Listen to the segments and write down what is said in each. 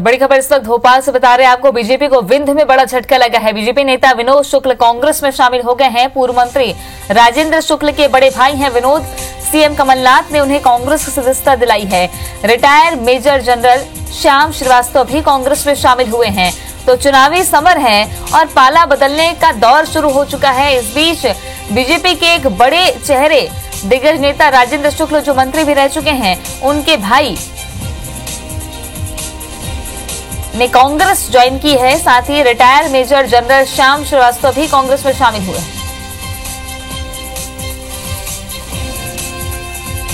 बड़ी खबर इस वक्त भोपाल से बता रहे हैं आपको। बीजेपी को विंध्य में बड़ा झटका लगा है। बीजेपी नेता विनोद शुक्ल कांग्रेस में शामिल हो गए हैं। पूर्व मंत्री राजेंद्र शुक्ल के बड़े भाई हैं विनोद। सीएम कमलनाथ ने उन्हें कांग्रेस की सदस्यता दिलाई है। Retired major general Shyam Srivastava भी कांग्रेस में शामिल हुए हैं। तो चुनावी समर है और पाला बदलने का दौर शुरू हो चुका है। इस बीच बीजेपी के एक बड़े चेहरे दिग्गज नेता राजेंद्र शुक्ल जो मंत्री भी रह चुके हैं, उनके भाई ने कांग्रेस ज्वाइन की है। साथ ही retired major general Shyam Srivastava भी कांग्रेस में शामिल हुए हैं।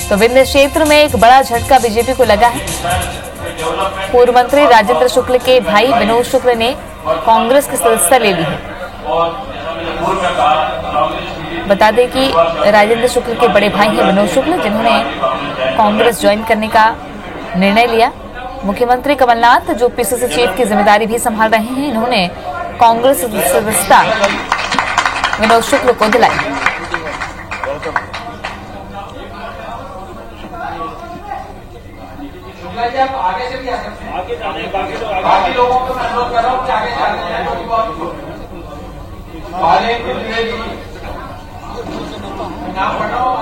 तो विंध्य क्षेत्र में एक बड़ा झटका बीजेपी को लगा है। पूर्व मंत्री राजेंद्र शुक्ल के भाई विनोद शुक्ल ने कांग्रेस की सदस्यता ले ली है। बता दें कि राजेंद्र शुक्ल के बड़े भाई हैं विनोद शुक्ल, जिन्होंने कांग्रेस ज्वाइन करने का निर्णय लिया। मुख्यमंत्री कमलनाथ जो पीसीसी चीफ की जिम्मेदारी भी संभाल रहे हैं, इन्होंने कांग्रेस सदस्यता विनोद शुक्ल को दिलाई। आप आगे से भी आ सकते हैं। बाकी लोगों को मैं अनुरोध कर रहा हूँ कि आगे जाते हैं। नाम पढ़ रहा हूँ,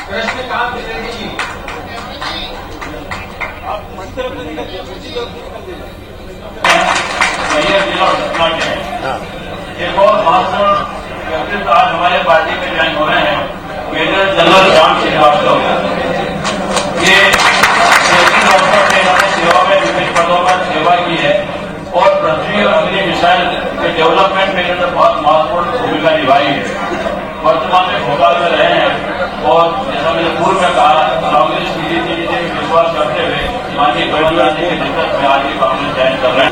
कृष्णकांत त्रिवेदी जी। एक और भाषण आज हमारे पार्टी में ज्वाइन हो रहे हैं मेजर जनरल श्याम श्रीवास्तव। ये सेवा में विभिन्न पदों पर सेवा की है और पृथ्वी और अग्नि मिसाइल के डेवलपमेंट में इन्होंने बहुत महत्वपूर्ण भूमिका निभाई है। वर्तमान में भोपाल में रहे हैं और जैसा मैंने पूर्व में कहा, कांग्रेस की नीति में विश्वास करते हुए माननीय कमलनाथ जी के नेतृत्व में आज भी कांग्रेस ज्वाइन कर रहे हैं।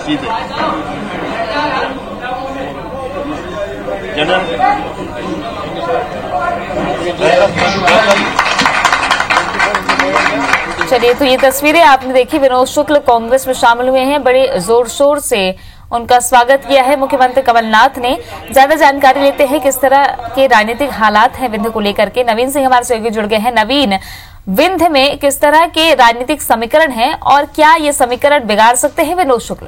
चलिए, तो ये तस्वीरें आपने देखी। विनोद शुक्ल कांग्रेस में शामिल हुए हैं। बड़े जोर शोर से उनका स्वागत किया है मुख्यमंत्री कमलनाथ ने। ज्यादा जानकारी लेते हैं किस तरह के राजनीतिक हालात हैं विंध्य को लेकर के। नवीन सिंह हमारे सहयोगी जुड़ गए हैं। नवीन, विंध्य में किस तरह के राजनीतिक समीकरण हैं और क्या ये समीकरण बिगाड़ सकते हैं विनोद शुक्ल?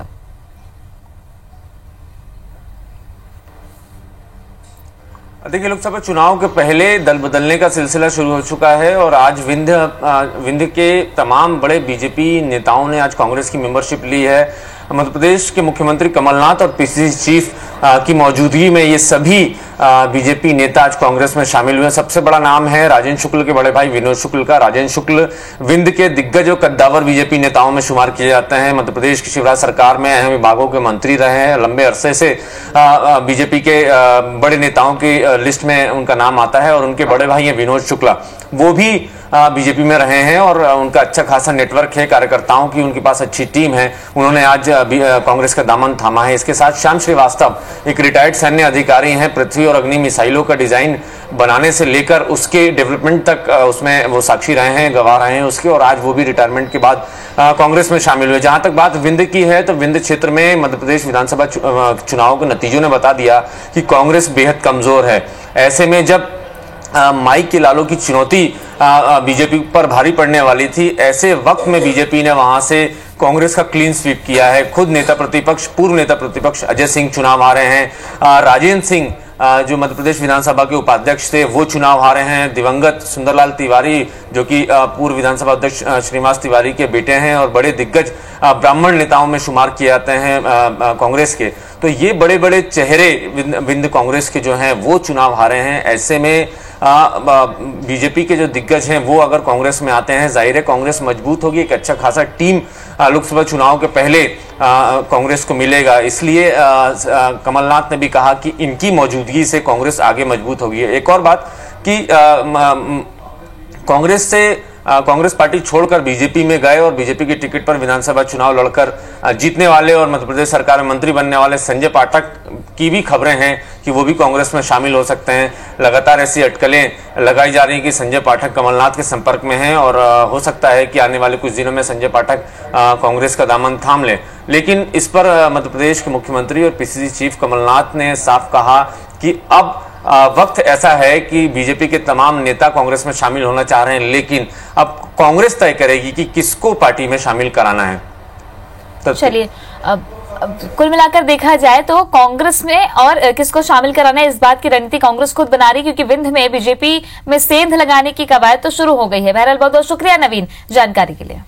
देखिए, लोकसभा चुनाव के पहले दल बदलने का सिलसिला शुरू हो चुका है और आज विंध्य के तमाम बड़े बीजेपी नेताओं ने आज कांग्रेस की मेंबरशिप ली है। मध्य प्रदेश के मुख्यमंत्री कमलनाथ और पीसीसी चीफ की मौजूदगी में ये सभी बीजेपी नेता आज कांग्रेस में शामिल हुए। सबसे बड़ा नाम है राजेंद्र शुक्ल के बड़े भाई विनोद शुक्ल का। राजेंद्र शुक्ल विंध्य के दिग्गज और कद्दावर बीजेपी नेताओं में शुमार किए जाते हैं। मध्य प्रदेश की शिवराज सरकार में अहम विभागों के मंत्री रहे हैं। लंबे अरसे से बीजेपी के बड़े नेताओं की लिस्ट में उनका नाम आता है और उनके बड़े भाई हैं विनोद शुक्ला, वो भी बीजेपी में रहे हैं और उनका अच्छा खासा नेटवर्क है, कार्यकर्ताओं की उनके पास अच्छी टीम है। उन्होंने आज कांग्रेस का दामन थामा है। इसके साथ श्याम श्रीवास्तव एक रिटायर्ड सैन्य अधिकारी हैं। पृथ्वी और अग्नि मिसाइलों का डिजाइन बनाने से लेकर उसके डेवलपमेंट तक उसमें वो साक्षी रहे हैं, गवाह रहे हैं उसके, और आज वो भी रिटायरमेंट के बाद कांग्रेस में शामिल हुए। जहां तक बात विंध्य की है तो विंध्य क्षेत्र में मध्य प्रदेश विधानसभा चुनाव के नतीजों ने बता दिया कि कांग्रेस बेहद कमजोर है। ऐसे में जब माइक के लालों की चुनौती बीजेपी पर भारी पड़ने वाली थी, ऐसे वक्त में बीजेपी ने वहां से कांग्रेस का क्लीन स्वीप किया है। खुद नेता प्रतिपक्ष, पूर्व नेता प्रतिपक्ष अजय सिंह चुनाव हारे हैं। राजेंद्र सिंह जो मध्य प्रदेश विधानसभा के उपाध्यक्ष थे, वो चुनाव हारे हैं। दिवंगत सुंदरलाल तिवारी जो कि पूर्व विधानसभा अध्यक्ष श्रीनिवास तिवारी के बेटे हैं और बड़े दिग्गज ब्राह्मण नेताओं में शुमार किए जाते हैं कांग्रेस के। तो ये बड़े बड़े चेहरे विंध्य कांग्रेस के जो हैं वो चुनाव हारे हैं। ऐसे में बीजेपी के जो दिग्गज हैं वो अगर कांग्रेस में आते हैं, जाहिर है कांग्रेस मजबूत होगी। एक अच्छा खासा टीम लोकसभा चुनाव के पहले कांग्रेस को मिलेगा। इसलिए कमलनाथ ने भी कहा कि इनकी मौजूदगी से कांग्रेस आगे मजबूत होगी। एक और बात कि कांग्रेस पार्टी छोड़कर बीजेपी में गए और बीजेपी की टिकट पर विधानसभा चुनाव लड़कर जीतने वाले और मध्य प्रदेश सरकार में मंत्री बनने वाले संजय पाठक की भी खबरें हैं कि वो भी कांग्रेस में शामिल हो सकते हैं। लगातार ऐसी अटकलें लगाई जा रही हैं कि संजय पाठक कमलनाथ के संपर्क में हैं और हो सकता है कि आने वाले कुछ दिनों में संजय पाठक कांग्रेस का दामन थाम लें। लेकिन इस पर मध्य प्रदेश के मुख्यमंत्री और पीसीसी चीफ कमलनाथ ने साफ कहा कि अब वक्त ऐसा है कि बीजेपी के तमाम नेता कांग्रेस में शामिल होना चाह रहे हैं, लेकिन अब कांग्रेस तय करेगी कि किसको पार्टी में शामिल कराना है। चलिए, अब कुल मिलाकर देखा जाए तो कांग्रेस में और किसको शामिल कराना है, इस बात की रणनीति कांग्रेस खुद बना रही है, क्योंकि विंध्य में बीजेपी में सेंध लगाने की कवायद तो शुरू हो गई है। बहरहाल बहुत बहुत शुक्रिया नवीन जानकारी के लिए।